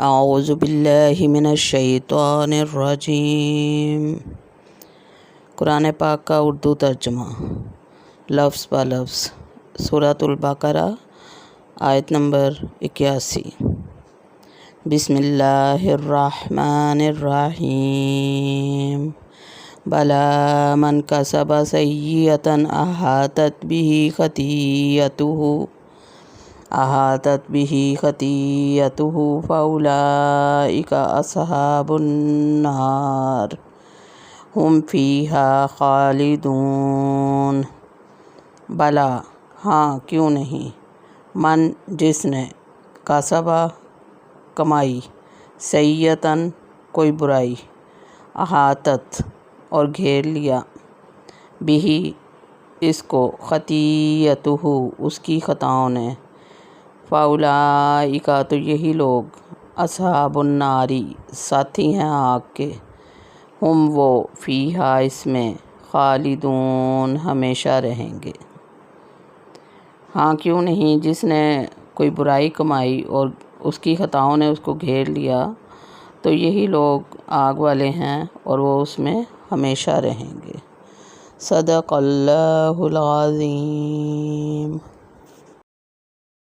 اعوذ باللہ من الشیطان الرجیم۔ قرآن پاک کا اردو ترجمہ لفظ با لفظ۔ سورۃ البقرہ آیت نمبر 81۔ بسم اللہ الرحمن الرحیم۔ بلا من کسب سیئۃ احاطت به خطیئته فاولئک اصحاب النار ہم فیہا خالدون۔ بلا ہاں کیوں نہیں، من جس نے، کسبہ کمائی، سیئۃً کوئی برائی، احاطت اور گھیر لیا، بھی اس کو، خطیئتہ اس کی خطاؤں نے، فاولئک تو یہی لوگ، اصحاب الناری ساتھی ہیں آگ کے، ہم وہ، فیہا اس میں، خالدون ہمیشہ رہیں گے۔ ہاں کیوں نہیں، جس نے کوئی برائی کمائی اور اس کی خطاؤں نے اس کو گھیر لیا تو یہی لوگ آگ والے ہیں اور وہ اس میں ہمیشہ رہیں گے۔ صدق اللہ العظیم۔